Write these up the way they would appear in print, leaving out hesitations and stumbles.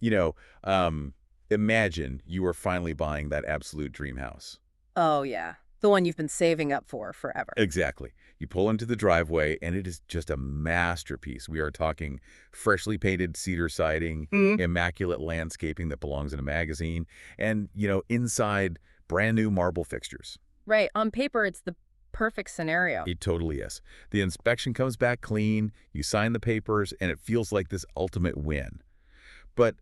You know, imagine you are finally buying that absolute dream house. Oh, yeah. The one you've been saving up for forever. Exactly. You pull into the driveway, and it is just a masterpiece. We are talking freshly painted cedar siding, immaculate landscaping that belongs in a magazine, and, inside, brand new marble fixtures. Right. On paper, it's the perfect scenario. It totally is. The inspection comes back clean, you sign the papers, and it feels like this ultimate win. But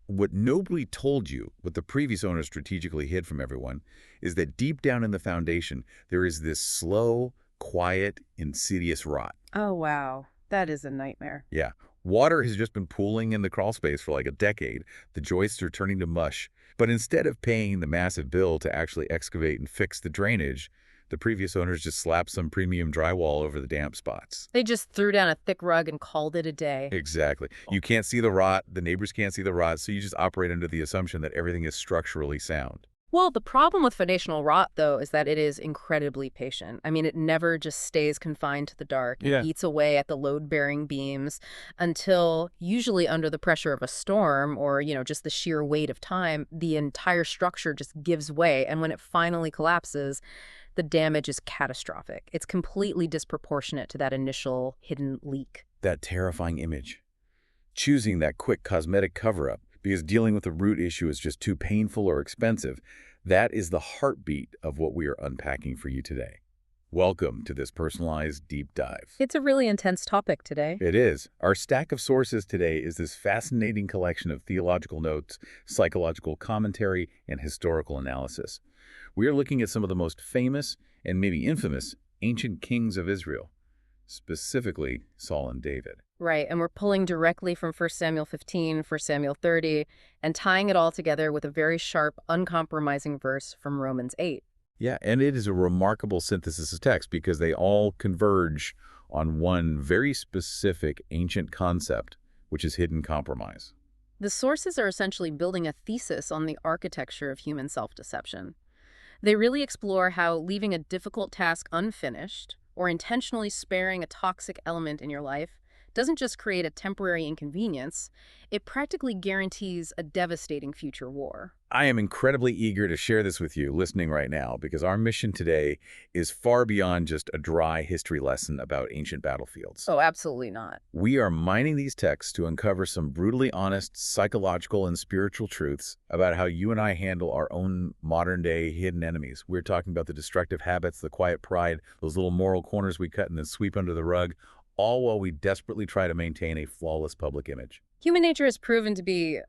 what nobody told you, what the previous owner strategically hid from everyone, is that deep down in the foundation, there is this slow, quiet, insidious rot. Oh, wow. That is a nightmare. Yeah. Water has just been pooling in the crawl space for like a decade. The joists are turning to mush. But instead of paying the massive bill to actually excavate and fix the drainage, the previous owners just slapped some premium drywall over the damp spots. They just threw down a thick rug and called it a day. Exactly. You can't see the rot, the neighbors can't see the rot, so you just operate under the assumption that everything is structurally sound. Well, the problem with foundational rot, though, is that it is incredibly patient. I mean, it never just stays confined to the dark. It eats away at the load-bearing beams until, usually under the pressure of a storm or, just the sheer weight of time, the entire structure just gives way. And when it finally collapses, the damage is catastrophic. It's completely disproportionate to that initial hidden leak. That terrifying image. Choosing that quick cosmetic cover-up because dealing with the root issue is just too painful or expensive, that is the heartbeat of what we are unpacking for you today. Welcome to this personalized deep dive. It's a really intense topic today. It is. Our stack of sources today is this fascinating collection of theological notes, psychological commentary, and historical analysis. We are looking at some of the most famous and maybe infamous ancient kings of Israel, specifically Saul and David. Right, and we're pulling directly from 1 Samuel 15, 1 Samuel 30, and tying it all together with a very sharp, uncompromising verse from Romans 8. Yeah, and it is a remarkable synthesis of text because they all converge on one very specific ancient concept, which is hidden compromise. The sources are essentially building a thesis on the architecture of human self-deception. They really explore how leaving a difficult task unfinished or intentionally sparing a toxic element in your life doesn't just create a temporary inconvenience, it practically guarantees a devastating future war. I am incredibly eager to share this with you listening right now because our mission today is far beyond just a dry history lesson about ancient battlefields. Oh, absolutely not. We are mining these texts to uncover some brutally honest psychological and spiritual truths about how you and I handle our own modern-day hidden enemies. We're talking about the destructive habits, the quiet pride, those little moral corners we cut and then sweep under the rug, all while we desperately try to maintain a flawless public image. Human nature has proven to be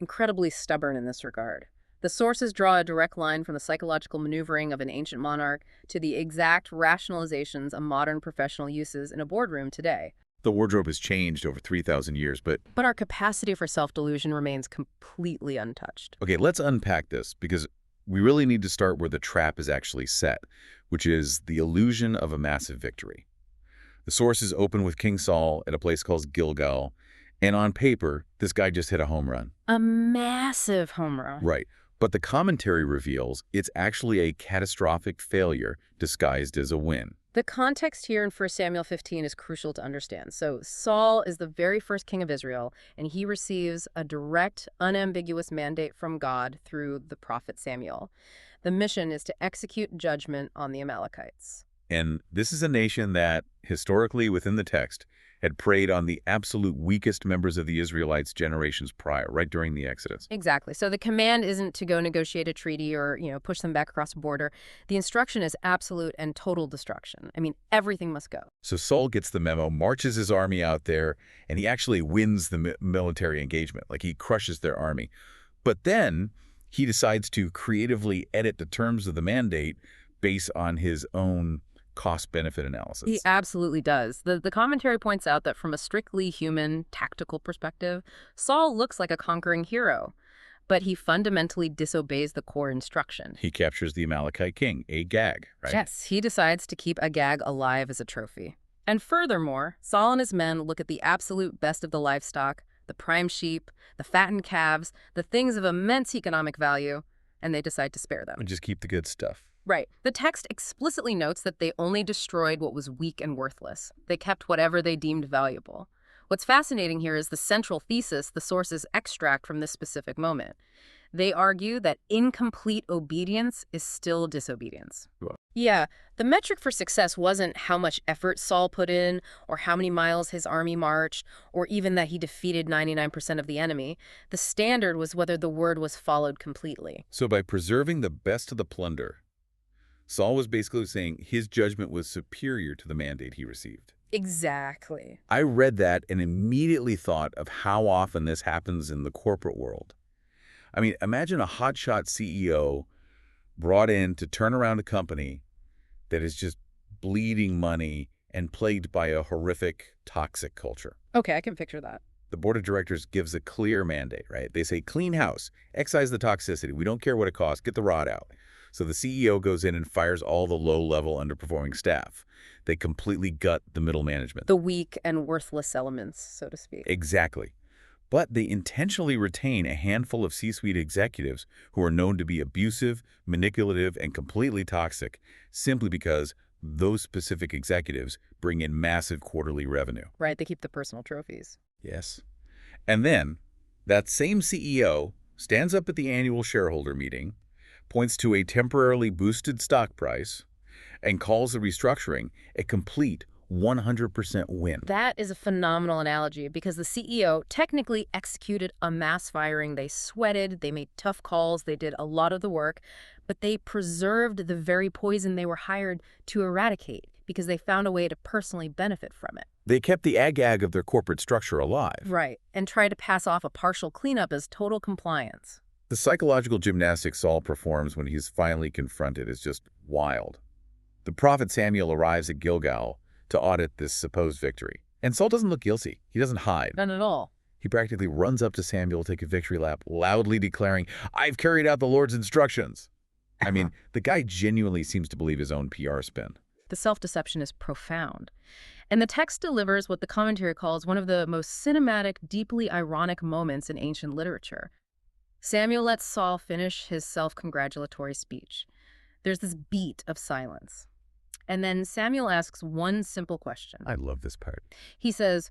incredibly stubborn in this regard. The sources draw a direct line from the psychological maneuvering of an ancient monarch to the exact rationalizations a modern professional uses in a boardroom today. The wardrobe has changed over 3,000 years, but our capacity for self-delusion remains completely untouched. okay, let's unpack this because we really need to start where the trap is actually set, which is the illusion of a massive victory. The sources open with King Saul at a place called Gilgal, and on paper, this guy just hit a home run. A massive home run. Right. But the commentary reveals it's actually a catastrophic failure disguised as a win. The context here in 1 Samuel 15 is crucial to understand. So Saul is the very first king of Israel, and he receives a direct, unambiguous mandate from God through the prophet Samuel. The mission is to execute judgment on the Amalekites. And this is a nation that, historically within the text, had preyed on the absolute weakest members of the Israelites generations prior, right during the Exodus. Exactly. So the command isn't to go negotiate a treaty or, push them back across a border. The instruction is absolute and total destruction. I mean, everything must go. So Saul gets the memo, marches his army out there, and he actually wins the military engagement. Like, he crushes their army. But then he decides to creatively edit the terms of the mandate based on his own cost-benefit analysis. He absolutely does. The commentary points out that from a strictly human, tactical perspective, Saul looks like a conquering hero, but he fundamentally disobeys the core instruction. He captures the Amalekite king, Agag, right? Yes, he decides to keep Agag alive as a trophy. And furthermore, Saul and his men look at the absolute best of the livestock, the prime sheep, the fattened calves, the things of immense economic value, and they decide to spare them. And just keep the good stuff. Right. The text explicitly notes that they only destroyed what was weak and worthless. They kept whatever they deemed valuable, What's fascinating here is the central thesis the sources extract from this specific moment. They argue that incomplete obedience is still disobedience. Wow. Yeah, the metric for success wasn't how much effort Saul put in, or how many miles his army marched, or even that he defeated 99% of the enemy. The standard was whether the word was followed completely. So by preserving the best of the plunder, Saul was basically saying his judgment was superior to the mandate he received. Exactly. I read that and immediately thought of how often this happens in the corporate world. I mean, imagine a hotshot CEO brought in to turn around a company that is just bleeding money and plagued by a horrific, toxic culture. Okay, I can picture that. The board of directors gives a clear mandate, right? They say, clean house, excise the toxicity. We don't care what it costs. Get the rot out. So the CEO goes in and fires all the low-level underperforming staff. They completely gut the middle management. The weak and worthless elements, so to speak. Exactly. But they intentionally retain a handful of C-suite executives who are known to be abusive, manipulative, and completely toxic, simply because those specific executives bring in massive quarterly revenue. Right, they keep the personal trophies. Yes. And then, that same CEO stands up at the annual shareholder meeting, points to a temporarily boosted stock price, and calls the restructuring a complete 100% win. That is a phenomenal analogy because the CEO technically executed a mass firing. They sweated, they made tough calls, they did a lot of the work, but they preserved the very poison they were hired to eradicate because they found a way to personally benefit from it. They kept the ag-ag of their corporate structure alive. Right, and tried to pass off a partial cleanup as total compliance. The psychological gymnastics Saul performs when he's finally confronted is just wild. The prophet Samuel arrives at Gilgal to audit this supposed victory. And Saul doesn't look guilty. He doesn't hide. None at all. He practically runs up to Samuel to take a victory lap, loudly declaring, "I've carried out the Lord's instructions." I mean, the guy genuinely seems to believe his own PR spin. The self-deception is profound. And the text delivers what the commentary calls one of the most cinematic, deeply ironic moments in ancient literature. Samuel lets Saul finish his self-congratulatory speech. There's this beat of silence. And then Samuel asks one simple question. I love this part. He says,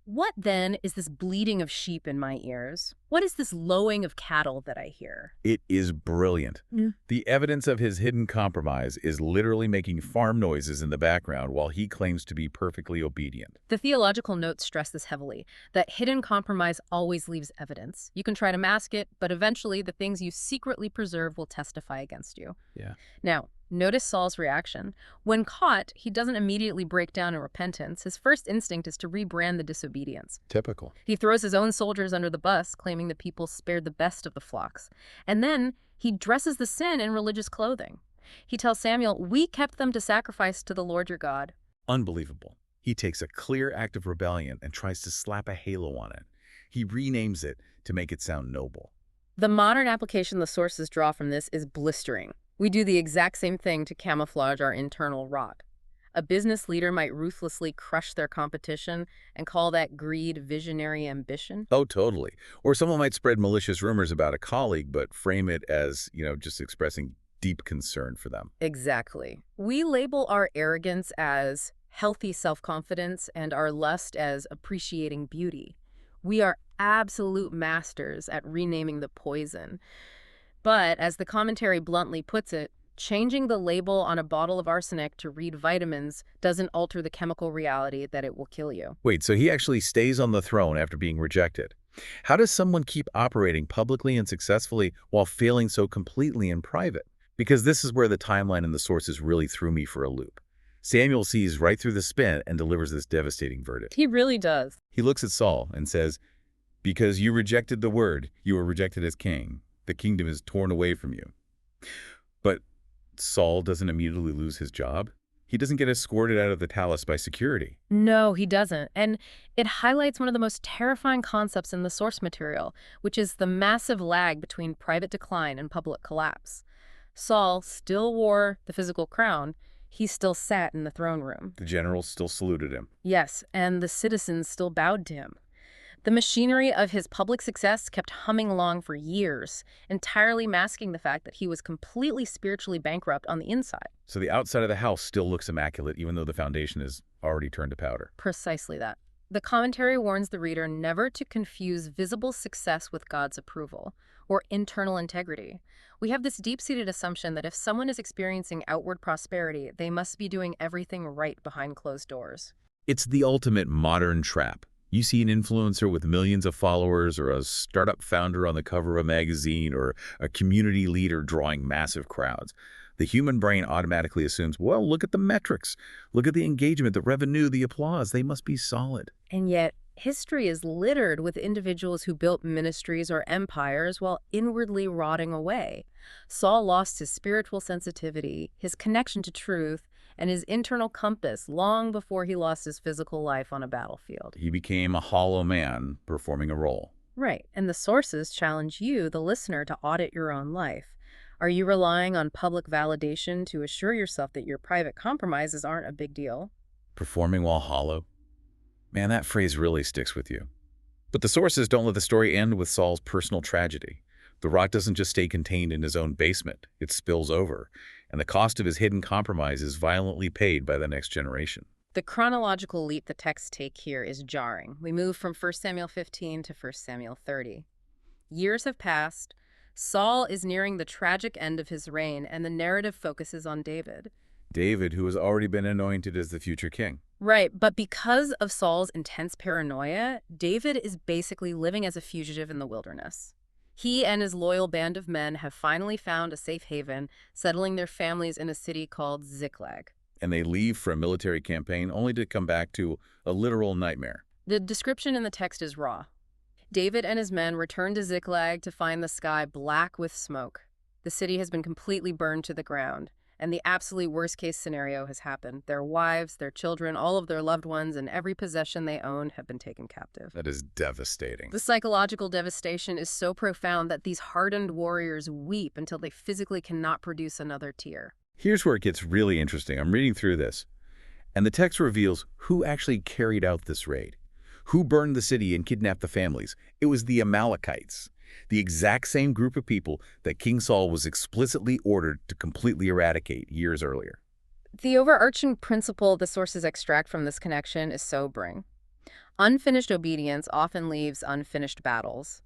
"What then is this bleating of sheep in my ears? What is this lowing of cattle that I hear?" It is brilliant. Yeah. The evidence of his hidden compromise is literally making farm noises in the background while he claims to be perfectly obedient. The theological notes stress this heavily, that hidden compromise always leaves evidence. You can try to mask it, but eventually the things you secretly preserve will testify against you. Yeah. Now, notice Saul's reaction. When caught, he doesn't immediately break down in repentance. His first instinct is to rebrand the disobedience. Typical. He throws his own soldiers under the bus, claiming the people spared the best of the flocks. And then he dresses the sin in religious clothing. He tells Samuel, "We kept them to sacrifice to the Lord your God." Unbelievable. He takes a clear act of rebellion and tries to slap a halo on it. He renames it to make it sound noble. The modern application the sources draw from this is blistering. We do the exact same thing to camouflage our internal rot. A business leader might ruthlessly crush their competition and call that greed, visionary ambition. Oh, totally. Or someone might spread malicious rumors about a colleague, but frame it as, just expressing deep concern for them. Exactly. We label our arrogance as healthy self-confidence and our lust as appreciating beauty. We are absolute masters at renaming the poison. But, as the commentary bluntly puts it, changing the label on a bottle of arsenic to read vitamins doesn't alter the chemical reality that it will kill you. Wait, so he actually stays on the throne after being rejected. How does someone keep operating publicly and successfully while failing so completely in private? Because this is where the timeline and the sources really threw me for a loop. Samuel sees right through the spin and delivers this devastating verdict. He really does. He looks at Saul and says, "Because you rejected the word, you were rejected as king. The kingdom is torn away from you." But Saul doesn't immediately lose his job. He doesn't get escorted out of the palace by security. No, he doesn't. And it highlights one of the most terrifying concepts in the source material, which is the massive lag between private decline and public collapse. Saul still wore the physical crown. He still sat in the throne room. The generals still saluted him. Yes, and the citizens still bowed to him. The machinery of his public success kept humming along for years, entirely masking the fact that he was completely spiritually bankrupt on the inside. So the outside of the house still looks immaculate, even though the foundation is already turned to powder. Precisely that. The commentary warns the reader never to confuse visible success with God's approval or internal integrity. We have this deep-seated assumption that if someone is experiencing outward prosperity, they must be doing everything right behind closed doors. It's the ultimate modern trap. You see an influencer with millions of followers, or a startup founder on the cover of a magazine, or a community leader drawing massive crowds. The human brain automatically assumes, well, look at the metrics. Look at the engagement, the revenue, the applause. They must be solid. And yet, history is littered with individuals who built ministries or empires while inwardly rotting away. Saul lost his spiritual sensitivity, his connection to truth, and his internal compass long before he lost his physical life on a battlefield. He became a hollow man performing a role. Right, and the sources challenge you, the listener, to audit your own life. Are you relying on public validation to assure yourself that your private compromises aren't a big deal? Performing while hollow? Man, that phrase really sticks with you. But the sources don't let the story end with Saul's personal tragedy. The rot doesn't just stay contained in his own basement. It spills over, and the cost of his hidden compromise is violently paid by the next generation. The chronological leap the texts take here is jarring. We move from 1 Samuel 15 to 1 Samuel 30. Years have passed. Saul is nearing the tragic end of his reign, and the narrative focuses on David. David, who has already been anointed as the future king. Right, but because of Saul's intense paranoia, David is basically living as a fugitive in the wilderness. He and his loyal band of men have finally found a safe haven, settling their families in a city called Ziklag. And they leave for a military campaign only to come back to a literal nightmare. The description in the text is raw. David and his men return to Ziklag to find the sky black with smoke. The city has been completely burned to the ground, and the absolute worst-case scenario has happened. Their wives, their children, all of their loved ones, and every possession they owned have been taken captive. That is devastating. The psychological devastation is so profound that these hardened warriors weep until they physically cannot produce another tear. Here's where it gets really interesting. I'm reading through this, and the text reveals who actually carried out this raid. Who burned the city and kidnapped the families? It was the Amalekites, the exact same group of people that King Saul was explicitly ordered to completely eradicate years earlier. The overarching principle the sources extract from this connection is sobering. Unfinished obedience often leaves unfinished battles.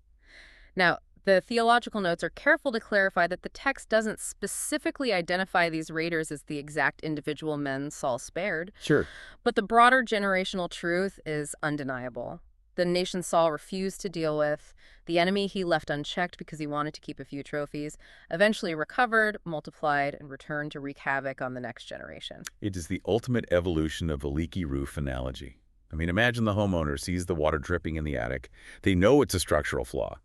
Now, the theological notes are careful to clarify that the text doesn't specifically identify these raiders as the exact individual men Saul spared. Sure. But the broader generational truth is undeniable. The nation Saul refused to deal with, the enemy he left unchecked because he wanted to keep a few trophies, eventually recovered, multiplied, and returned to wreak havoc on the next generation. It is the ultimate evolution of a leaky roof analogy. I mean, imagine the homeowner sees the water dripping in the attic. They know it's a structural flaw.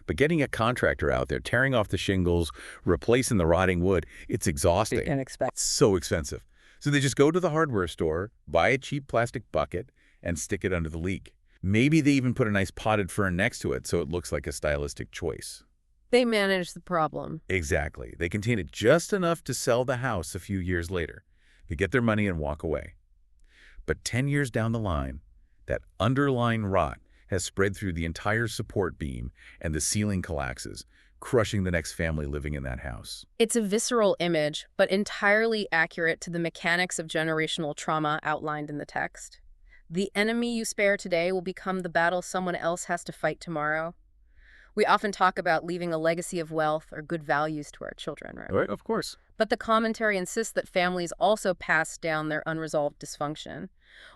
But getting a contractor out there, tearing off the shingles, replacing the rotting wood, it's exhausting. It's so expensive. So they just go to the hardware store, buy a cheap plastic bucket, and stick it under the leak. Maybe they even put a nice potted fern next to it so it looks like a stylistic choice. They manage the problem. Exactly. They contain it just enough to sell the house a few years later. They get their money and walk away. But 10 years down the line, that underlying rot has spread through the entire support beam, and the ceiling collapses, crushing the next family living in that house. It's a visceral image, but entirely accurate to the mechanics of generational trauma outlined in the text. The enemy you spare today will become the battle someone else has to fight tomorrow. We often talk about leaving a legacy of wealth or good values to our children, right? Right, of course. But the commentary insists that families also pass down their unresolved dysfunction.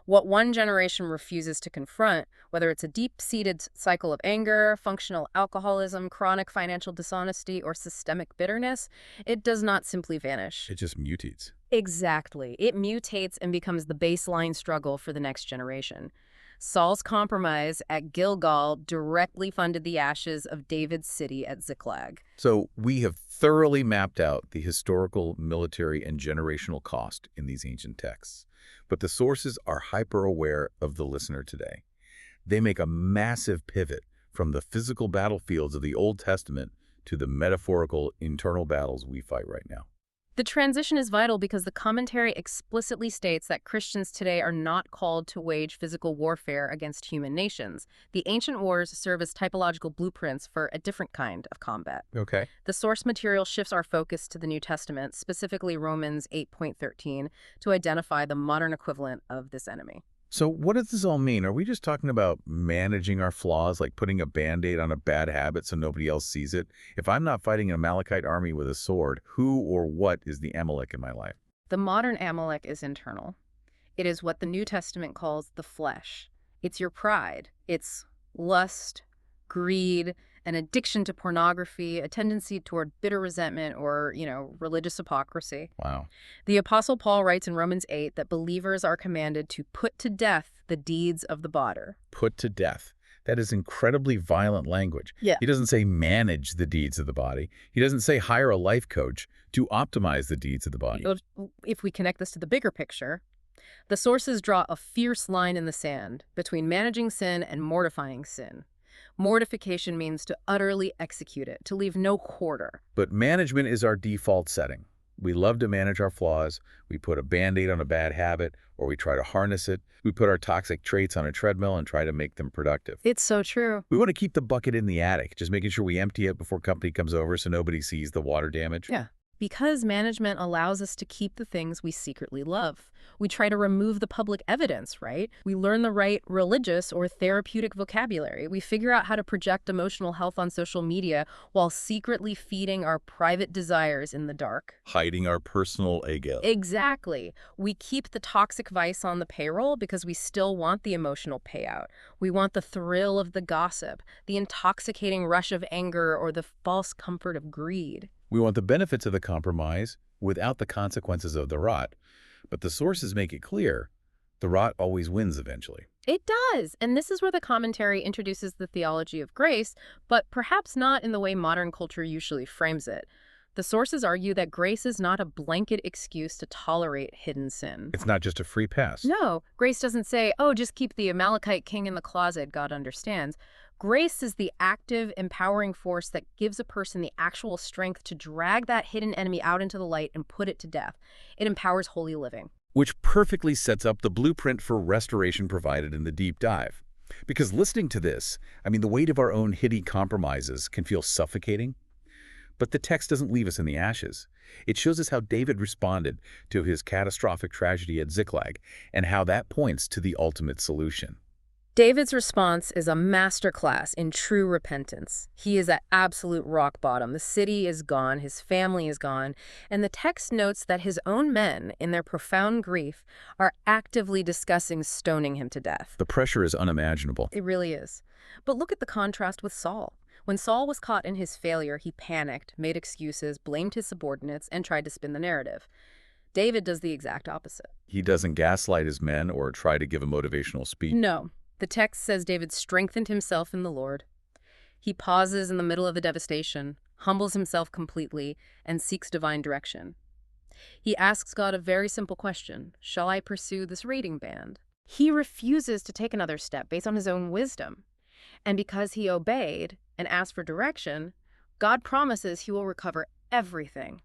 What one generation refuses to confront, whether it's a deep-seated cycle of anger, functional alcoholism, chronic financial dishonesty, or systemic bitterness, it does not simply vanish. It just mutates. Exactly. It mutates and becomes the baseline struggle for the next generation. Saul's compromise at Gilgal directly funded the ashes of David's city at Ziklag. So we have thoroughly mapped out the historical, military, and generational cost in these ancient texts. But the sources are hyper-aware of the listener today. They make a massive pivot from the physical battlefields of the Old Testament to the metaphorical internal battles we fight right now. The transition is vital because the commentary explicitly states that Christians today are not called to wage physical warfare against human nations. The ancient wars serve as typological blueprints for a different kind of combat. Okay. The source material shifts our focus to the New Testament, specifically Romans 8.13, to identify the modern equivalent of this enemy. So what does this all mean? Are we just talking about managing our flaws, like putting a Band-Aid on a bad habit so nobody else sees it? If I'm not fighting an Amalekite army with a sword, who or what is the Amalek in my life? The modern Amalek is internal. It is what the New Testament calls the flesh. It's your pride. It's lust, greed, an addiction to pornography, a tendency toward bitter resentment or, religious hypocrisy. Wow. The Apostle Paul writes in Romans 8 that believers are commanded to put to death the deeds of the body. Put to death. That is incredibly violent language. Yeah. He doesn't say manage the deeds of the body. He doesn't say hire a life coach to optimize the deeds of the body. If we connect this to the bigger picture, the sources draw a fierce line in the sand between managing sin and mortifying sin. Mortification means to utterly execute it, to leave no quarter. But management is our default setting. We love to manage our flaws. We put a Band-Aid on a bad habit, or we try to harness it. We put our toxic traits on a treadmill and try to make them productive. It's so true. We want to keep the bucket in the attic, just making sure we empty it before company comes over so nobody sees the water damage. Yeah. Because management allows us to keep the things we secretly love. We try to remove the public evidence, right? We learn the right religious or therapeutic vocabulary. We figure out how to project emotional health on social media while secretly feeding our private desires in the dark. Hiding our personal ego. Exactly. We keep the toxic vice on the payroll because we still want the emotional payout. We want the thrill of the gossip, the intoxicating rush of anger, or the false comfort of greed. We want the benefits of the compromise without the consequences of the rot. But the sources make it clear, the rot always wins eventually. It does. And this is where the commentary introduces the theology of grace, but perhaps not in the way modern culture usually frames it. The sources argue that grace is not a blanket excuse to tolerate hidden sin. It's not just a free pass. No, grace doesn't say, oh, just keep the Amalekite king in the closet, God understands. Grace is the active, empowering force that gives a person the actual strength to drag that hidden enemy out into the light and put it to death. It empowers holy living. Which perfectly sets up the blueprint for restoration provided in the deep dive. Because listening to this, the weight of our own hidden compromises can feel suffocating. But the text doesn't leave us in the ashes. It shows us how David responded to his catastrophic tragedy at Ziklag and how that points to the ultimate solution. David's response is a masterclass in true repentance. He is at absolute rock bottom. The city is gone, his family is gone, and the text notes that his own men, in their profound grief, are actively discussing stoning him to death. The pressure is unimaginable. It really is. But look at the contrast with Saul. When Saul was caught in his failure, he panicked, made excuses, blamed his subordinates, and tried to spin the narrative. David does the exact opposite. He doesn't gaslight his men or try to give a motivational speech. No. The text says David strengthened himself in the Lord. He pauses in the middle of the devastation, humbles himself completely, and seeks divine direction. He asks God a very simple question: shall I pursue this raiding band? He refuses to take another step based on his own wisdom. And because he obeyed and asked for direction, God promises he will recover everything.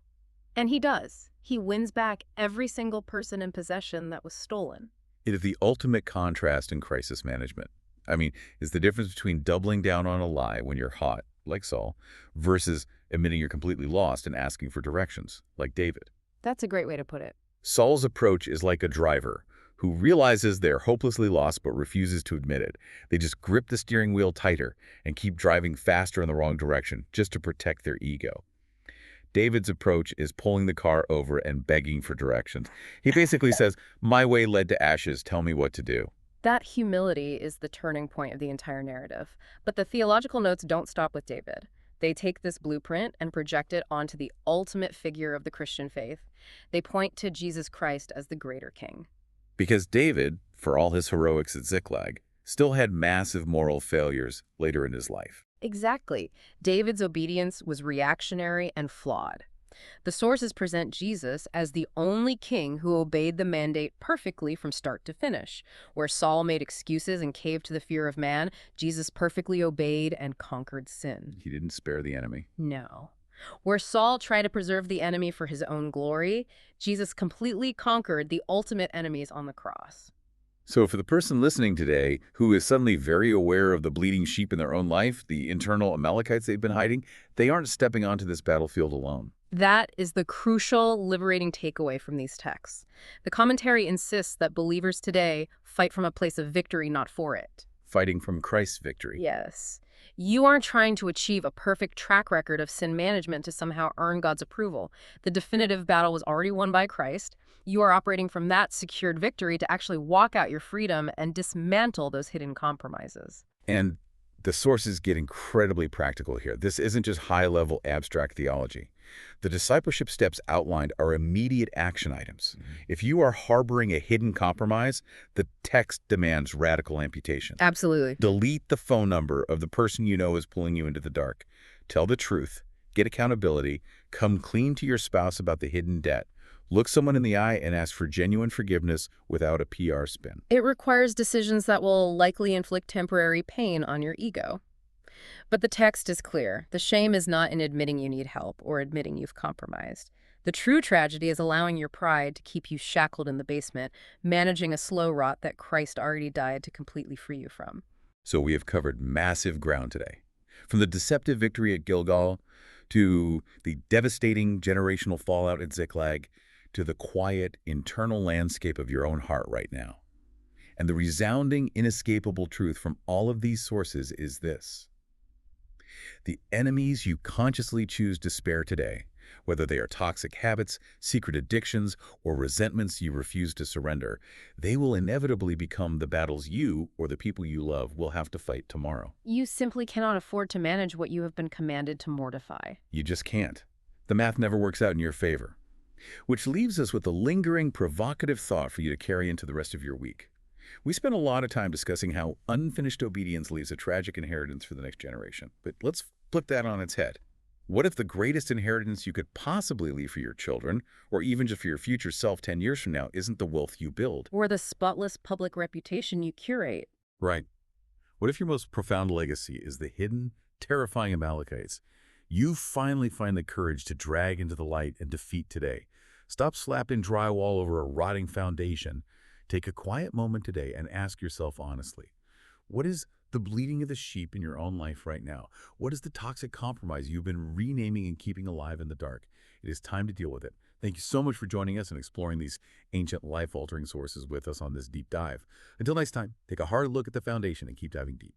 And he does. He wins back every single person in possession that was stolen. It is the ultimate contrast in crisis management. It's the difference between doubling down on a lie when you're hot, like Saul, versus admitting you're completely lost and asking for directions, like David. That's a great way to put it. Saul's approach is like a driver who realizes they're hopelessly lost but refuses to admit it. They just grip the steering wheel tighter and keep driving faster in the wrong direction just to protect their ego. David's approach is pulling the car over and begging for directions. He basically says, my way led to ashes, tell me what to do. That humility is the turning point of the entire narrative. But the theological notes don't stop with David. They take this blueprint and project it onto the ultimate figure of the Christian faith. They point to Jesus Christ as the greater king. Because David, for all his heroics at Ziklag, still had massive moral failures later in his life. Exactly. David's obedience was reactionary and flawed. The sources present Jesus as the only king who obeyed the mandate perfectly from start to finish. Where Saul made excuses and caved to the fear of man, Jesus perfectly obeyed and conquered sin. He didn't spare the enemy. No. Where Saul tried to preserve the enemy for his own glory, Jesus completely conquered the ultimate enemies on the cross. So for the person listening today who is suddenly very aware of the bleeding sheep in their own life, the internal Amalekites they've been hiding, they aren't stepping onto this battlefield alone. That is the crucial, liberating takeaway from these texts. The commentary insists that believers today fight from a place of victory, not for it. Fighting from Christ's victory. Yes. You aren't trying to achieve a perfect track record of sin management to somehow earn God's approval. The definitive battle was already won by Christ. You are operating from that secured victory to actually walk out your freedom and dismantle those hidden compromises. And the sources get incredibly practical here. This isn't just high-level abstract theology. The discipleship steps outlined are immediate action items. If you are harboring a hidden compromise, the text demands radical amputation. Absolutely. Delete the phone number of the person you know is pulling you into the dark. Tell the truth. Get accountability. Come clean to your spouse about the hidden debt. Look someone in the eye and ask for genuine forgiveness without a PR spin. It requires decisions that will likely inflict temporary pain on your ego. But the text is clear. The shame is not in admitting you need help or admitting you've compromised. The true tragedy is allowing your pride to keep you shackled in the basement, managing a slow rot that Christ already died to completely free you from. So we have covered massive ground today. From the deceptive victory at Gilgal, to the devastating generational fallout at Ziklag, to the quiet, internal landscape of your own heart right now. And the resounding, inescapable truth from all of these sources is this. The enemies you consciously choose to spare today, whether they are toxic habits, secret addictions, or resentments you refuse to surrender, they will inevitably become the battles you or the people you love will have to fight tomorrow. You simply cannot afford to manage what you have been commanded to mortify. You just can't. The math never works out in your favor. Which leaves us with a lingering, provocative thought for you to carry into the rest of your week. We spent a lot of time discussing how unfinished obedience leaves a tragic inheritance for the next generation. But let's flip that on its head. What if the greatest inheritance you could possibly leave for your children, or even just for your future self 10 years from now, isn't the wealth you build? Or the spotless public reputation you curate? Right. What if your most profound legacy is the hidden, terrifying Amalekites you finally find the courage to drag into the light and defeat today? Stop slapping drywall over a rotting foundation. Take a quiet moment today and ask yourself honestly, what is the bleeding of the sheep in your own life right now? What is the toxic compromise you've been renaming and keeping alive in the dark? It is time to deal with it. Thank you so much for joining us and exploring these ancient life-altering sources with us on this deep dive. Until next time, take a hard look at the foundation and keep diving deep.